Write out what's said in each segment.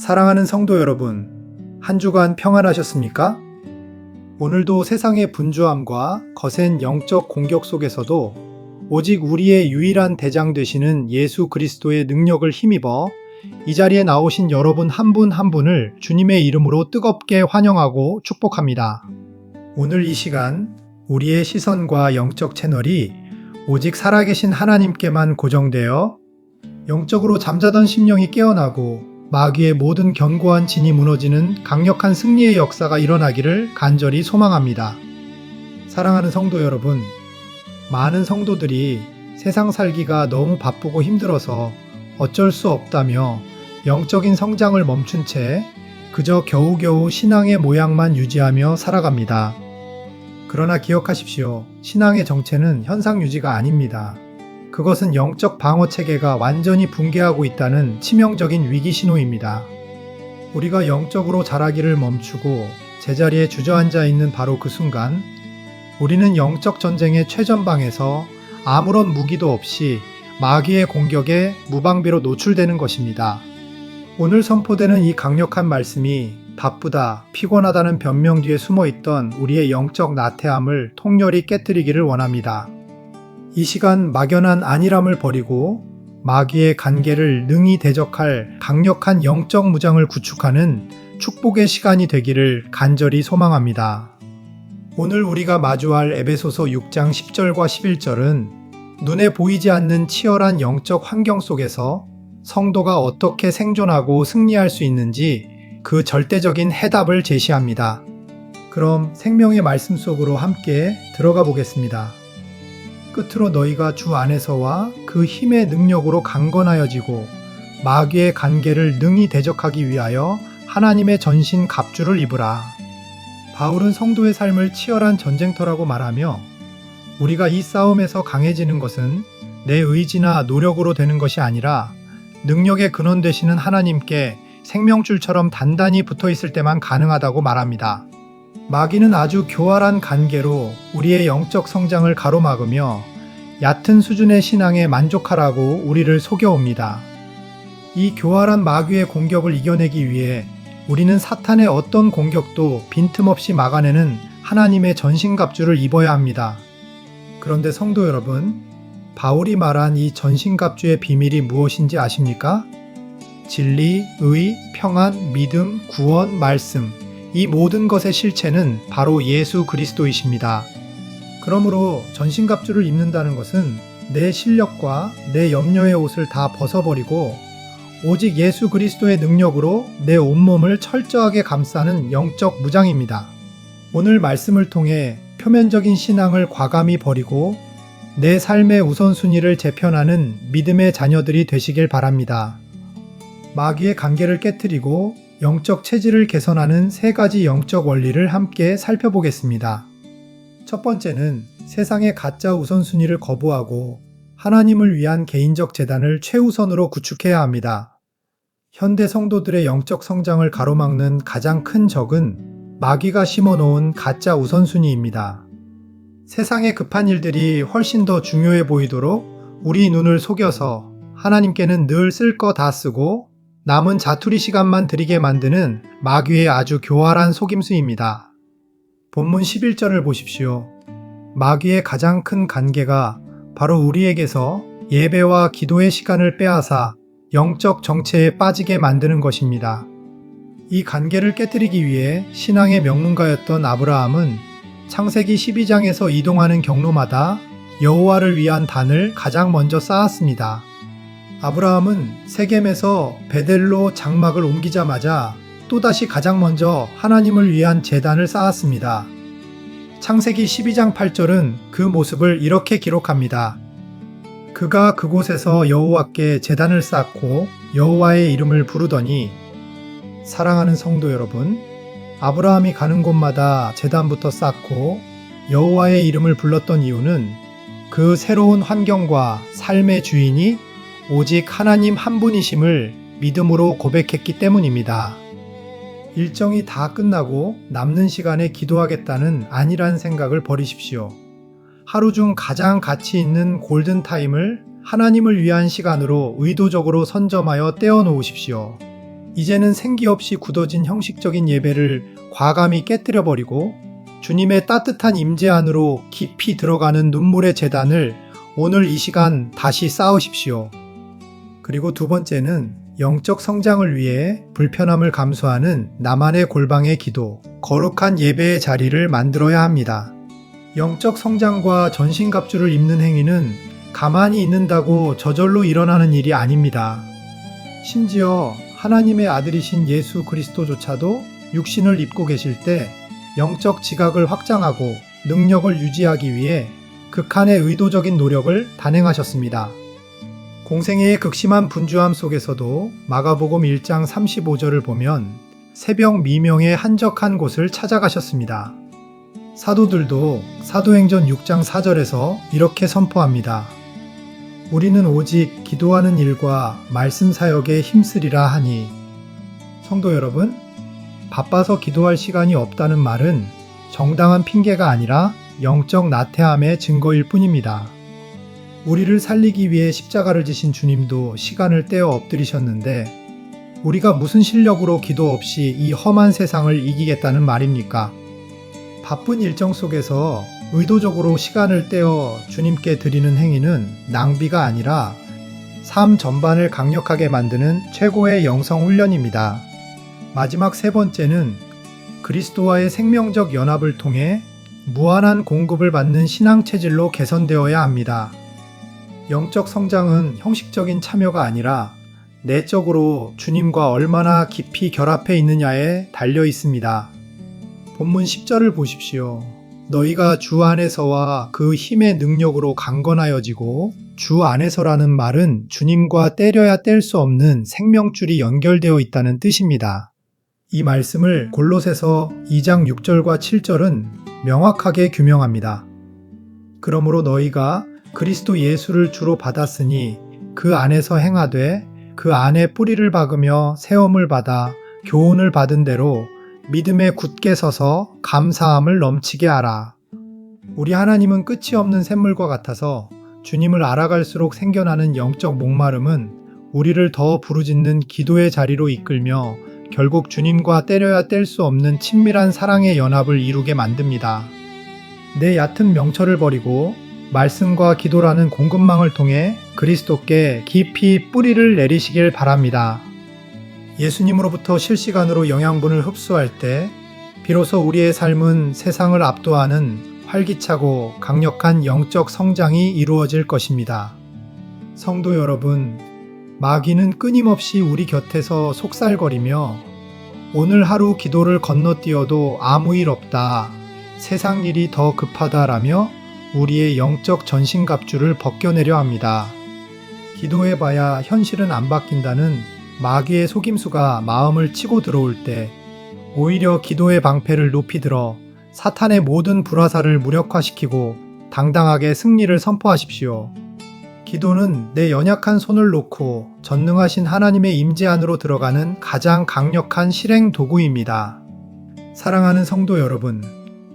사랑하는 성도 여러분, 한 주간 평안하셨습니까? 오늘도 세상의 분주함과 거센 영적 공격 속에서도 오직 우리의 유일한 대장 되시는 예수 그리스도의 능력을 힘입어 이 자리에 나오신 여러분 한 분 한 분을 주님의 이름으로 뜨겁게 환영하고 축복합니다. 오늘 이 시간 우리의 시선과 영적 채널이 오직 살아계신 하나님께만 고정되어 영적으로 잠자던 심령이 깨어나고 마귀의 모든 견고한 진이 무너지는 강력한 승리의 역사가 일어나기를 간절히 소망합니다. 사랑하는 성도 여러분, 많은 성도들이 세상 살기가 너무 바쁘고 힘들어서 어쩔 수 없다며 영적인 성장을 멈춘 채 그저 겨우겨우 신앙의 모양만 유지하며 살아갑니다. 그러나 기억하십시오. 신앙의 정체는 현상 유지가 아닙니다. 그것은 영적 방어 체계가 완전히 붕괴하고 있다는 치명적인 위기 신호입니다. 우리가 영적으로 자라기를 멈추고 제자리에 주저앉아 있는 바로 그 순간, 우리는 영적 전쟁의 최전방에서 아무런 무기도 없이 마귀의 공격에 무방비로 노출되는 것입니다. 오늘 선포되는 이 강력한 말씀이 바쁘다, 피곤하다는 변명 뒤에 숨어있던 우리의 영적 나태함을 통렬히 깨뜨리기를 원합니다. 이 시간 막연한 안일함을 버리고 마귀의 간계를 능히 대적할 강력한 영적 무장을 구축하는 축복의 시간이 되기를 간절히 소망합니다. 오늘 우리가 마주할 에베소서 6장 10절과 11절은 눈에 보이지 않는 치열한 영적 환경 속에서 성도가 어떻게 생존하고 승리할 수 있는지 그 절대적인 해답을 제시합니다. 그럼 생명의 말씀 속으로 함께 들어가 보겠습니다. 끝으로 너희가 주 안에서와 그 힘의 능력으로 강건하여지고 마귀의 간계를 능히 대적하기 위하여 하나님의 전신 갑주를 입으라. 바울은 성도의 삶을 치열한 전쟁터라고 말하며 우리가 이 싸움에서 강해지는 것은 내 의지나 노력으로 되는 것이 아니라 능력의 근원 되시는 하나님께 생명줄처럼 단단히 붙어 있을 때만 가능하다고 말합니다. 마귀는 아주 교활한 간계로 우리의 영적 성장을 가로막으며 얕은 수준의 신앙에 만족하라고 우리를 속여옵니다. 이 교활한 마귀의 공격을 이겨내기 위해 우리는 사탄의 어떤 공격도 빈틈없이 막아내는 하나님의 전신갑주를 입어야 합니다. 그런데 성도 여러분, 바울이 말한 이 전신갑주의 비밀이 무엇인지 아십니까? 진리, 의, 평안, 믿음, 구원, 말씀, 이 모든 것의 실체는 바로 예수 그리스도이십니다. 그러므로 전신갑주를 입는다는 것은 내 실력과 내 염려의 옷을 다 벗어버리고 오직 예수 그리스도의 능력으로 내 온몸을 철저하게 감싸는 영적 무장입니다. 오늘 말씀을 통해 표면적인 신앙을 과감히 버리고 내 삶의 우선순위를 재편하는 믿음의 자녀들이 되시길 바랍니다. 마귀의 간계를 깨트리고 영적 체질을 개선하는 세 가지 영적 원리를 함께 살펴보겠습니다. 첫 번째는 세상의 가짜 우선순위를 거부하고 하나님을 위한 개인적 재단을 최우선으로 구축해야 합니다. 현대 성도들의 영적 성장을 가로막는 가장 큰 적은 마귀가 심어놓은 가짜 우선순위입니다. 세상의 급한 일들이 훨씬 더 중요해 보이도록 우리 눈을 속여서 하나님께는 늘 쓸 거 다 쓰고 남은 자투리 시간만 드리게 만드는 마귀의 아주 교활한 속임수입니다. 본문 11절을 보십시오. 마귀의 가장 큰 간계가 바로 우리에게서 예배와 기도의 시간을 빼앗아 영적 정체에 빠지게 만드는 것입니다. 이 간계를 깨뜨리기 위해 신앙의 명문가였던 아브라함은 창세기 12장에서 이동하는 경로마다 여호와를 위한 단을 가장 먼저 쌓았습니다. 아브라함은 세겜에서 베델로 장막을 옮기자마자 또다시 가장 먼저 하나님을 위한 제단을 쌓았습니다. 창세기 12장 8절은 그 모습을 이렇게 기록합니다. 그가 그곳에서 여호와께 제단을 쌓고 여호와의 이름을 부르더니. 사랑하는 성도 여러분, 아브라함이 가는 곳마다 제단부터 쌓고 여호와의 이름을 불렀던 이유는 그 새로운 환경과 삶의 주인이 오직 하나님 한 분이심을 믿음으로 고백했기 때문입니다. 일정이 다 끝나고 남는 시간에 기도하겠다는 안일한 생각을 버리십시오. 하루 중 가장 가치 있는 골든타임을 하나님을 위한 시간으로 의도적으로 선점하여 떼어 놓으십시오. 이제는 생기 없이 굳어진 형식적인 예배를 과감히 깨뜨려버리고 주님의 따뜻한 임재 안으로 깊이 들어가는 눈물의 제단을 오늘 이 시간 다시 쌓으십시오. 그리고 두 번째는 영적 성장을 위해 불편함을 감수하는 나만의 골방의 기도, 거룩한 예배의 자리를 만들어야 합니다. 영적 성장과 전신갑주를 입는 행위는 가만히 있는다고 저절로 일어나는 일이 아닙니다. 심지어 하나님의 아들이신 예수 그리스도조차도 육신을 입고 계실 때 영적 지각을 확장하고 능력을 유지하기 위해 극한의 의도적인 노력을 단행하셨습니다. 공생애의 극심한 분주함 속에서도 마가복음 1장 35절을 보면 새벽 미명의 한적한 곳을 찾아가셨습니다. 사도들도 사도행전 6장 4절에서 이렇게 선포합니다. 우리는 오직 기도하는 일과 말씀 사역에 힘쓰리라 하니. 성도 여러분, 바빠서 기도할 시간이 없다는 말은 정당한 핑계가 아니라 영적 나태함의 증거일 뿐입니다. 우리를 살리기 위해 십자가를 지신 주님도 시간을 떼어 엎드리셨는데 우리가 무슨 실력으로 기도 없이 이 험한 세상을 이기겠다는 말입니까? 바쁜 일정 속에서 의도적으로 시간을 떼어 주님께 드리는 행위는 낭비가 아니라 삶 전반을 강력하게 만드는 최고의 영성 훈련입니다. 마지막 세 번째는 그리스도와의 생명적 연합을 통해 무한한 공급을 받는 신앙 체질로 개선되어야 합니다. 영적 성장은 형식적인 참여가 아니라 내적으로 주님과 얼마나 깊이 결합해 있느냐에 달려 있습니다. 본문 10절을 보십시오. 너희가 주 안에서와 그 힘의 능력으로 강건하여지고, 주 안에서라는 말은 주님과 떼려야 뗄 수 없는 생명줄이 연결되어 있다는 뜻입니다. 이 말씀을 골로새서 2장 6절과 7절은 명확하게 규명합니다. 그러므로 너희가 그리스도 예수를 주로 받았으니 그 안에서 행하되 그 안에 뿌리를 박으며 세움을 받아 교훈을 받은 대로 믿음에 굳게 서서 감사함을 넘치게 하라. 우리 하나님은 끝이 없는 샘물과 같아서 주님을 알아갈수록 생겨나는 영적 목마름은 우리를 더 부르짖는 기도의 자리로 이끌며 결국 주님과 떼려야 뗄 수 없는 친밀한 사랑의 연합을 이루게 만듭니다. 내 얕은 명철을 버리고 말씀과 기도라는 공급망을 통해 그리스도께 깊이 뿌리를 내리시길 바랍니다. 예수님으로부터 실시간으로 영양분을 흡수할 때 비로소 우리의 삶은 세상을 압도하는 활기차고 강력한 영적 성장이 이루어질 것입니다. 성도 여러분, 마귀는 끊임없이 우리 곁에서 속살거리며 오늘 하루 기도를 건너뛰어도 아무 일 없다, 세상 일이 더 급하다라며 우리의 영적 전신갑주를 벗겨내려 합니다. 기도해봐야 현실은 안 바뀐다는 마귀의 속임수가 마음을 치고 들어올 때 오히려 기도의 방패를 높이 들어 사탄의 모든 불화살을 무력화시키고 당당하게 승리를 선포하십시오. 기도는 내 연약한 손을 놓고 전능하신 하나님의 임재 안으로 들어가는 가장 강력한 실행 도구입니다. 사랑하는 성도 여러분,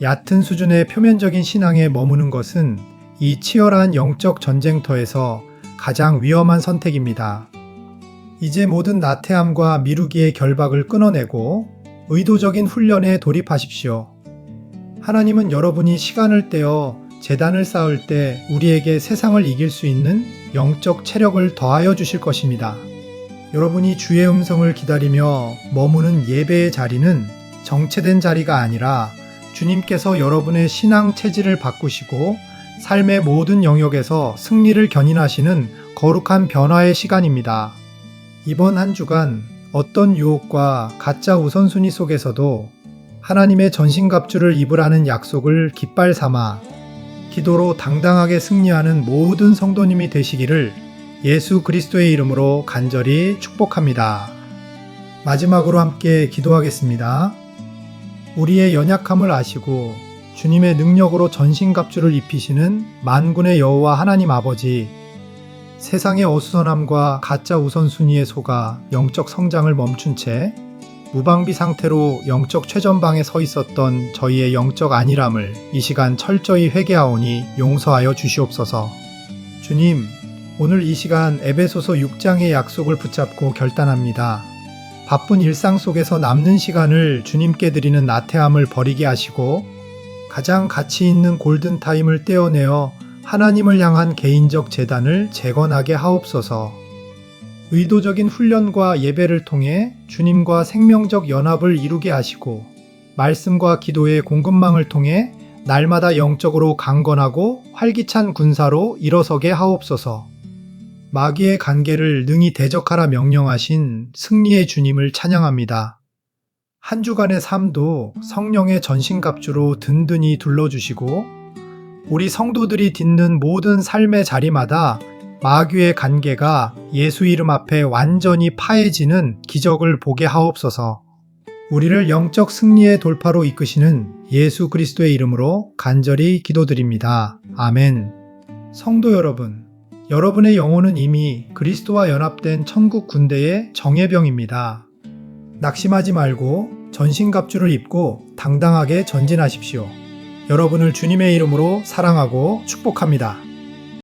얕은 수준의 표면적인 신앙에 머무는 것은 이 치열한 영적 전쟁터에서 가장 위험한 선택입니다. 이제 모든 나태함과 미루기의 결박을 끊어내고 의도적인 훈련에 돌입하십시오. 하나님은 여러분이 시간을 떼어 제단을 쌓을 때 우리에게 세상을 이길 수 있는 영적 체력을 더하여 주실 것입니다. 여러분이 주의 음성을 기다리며 머무는 예배의 자리는 정체된 자리가 아니라 주님께서 여러분의 신앙 체질을 바꾸시고 삶의 모든 영역에서 승리를 견인하시는 거룩한 변화의 시간입니다. 이번 한 주간 어떤 유혹과 가짜 우선순위 속에서도 하나님의 전신갑주를 입으라는 약속을 깃발 삼아 기도로 당당하게 승리하는 모든 성도님이 되시기를 예수 그리스도의 이름으로 간절히 축복합니다. 마지막으로 함께 기도하겠습니다. 우리의 연약함을 아시고 주님의 능력으로 전신갑주를 입히시는 만군의 여호와 하나님 아버지, 세상의 어수선함과 가짜 우선순위에 속아 영적 성장을 멈춘 채 무방비 상태로 영적 최전방에 서 있었던 저희의 영적 안일함을 이 시간 철저히 회개하오니 용서하여 주시옵소서. 주님, 오늘 이 시간 에베소서 6장의 약속을 붙잡고 결단합니다. 바쁜 일상 속에서 남는 시간을 주님께 드리는 나태함을 버리게 하시고 가장 가치 있는 골든타임을 떼어내어 하나님을 향한 개인적 재단을 재건하게 하옵소서. 의도적인 훈련과 예배를 통해 주님과 생명적 연합을 이루게 하시고 말씀과 기도의 공급망을 통해 날마다 영적으로 강건하고 활기찬 군사로 일어서게 하옵소서. 마귀의 간계를 능히 대적하라 명령하신 승리의 주님을 찬양합니다. 한 주간의 삶도 성령의 전신갑주로 든든히 둘러주시고 우리 성도들이 딛는 모든 삶의 자리마다 마귀의 간계가 예수 이름 앞에 완전히 파해지는 기적을 보게 하옵소서. 우리를 영적 승리의 돌파로 이끄시는 예수 그리스도의 이름으로 간절히 기도드립니다. 아멘. 성도 여러분, 여러분의 영혼은 이미 그리스도와 연합된 천국 군대의 정예병입니다. 낙심하지 말고 전신갑주를 입고 당당하게 전진하십시오. 여러분을 주님의 이름으로 사랑하고 축복합니다.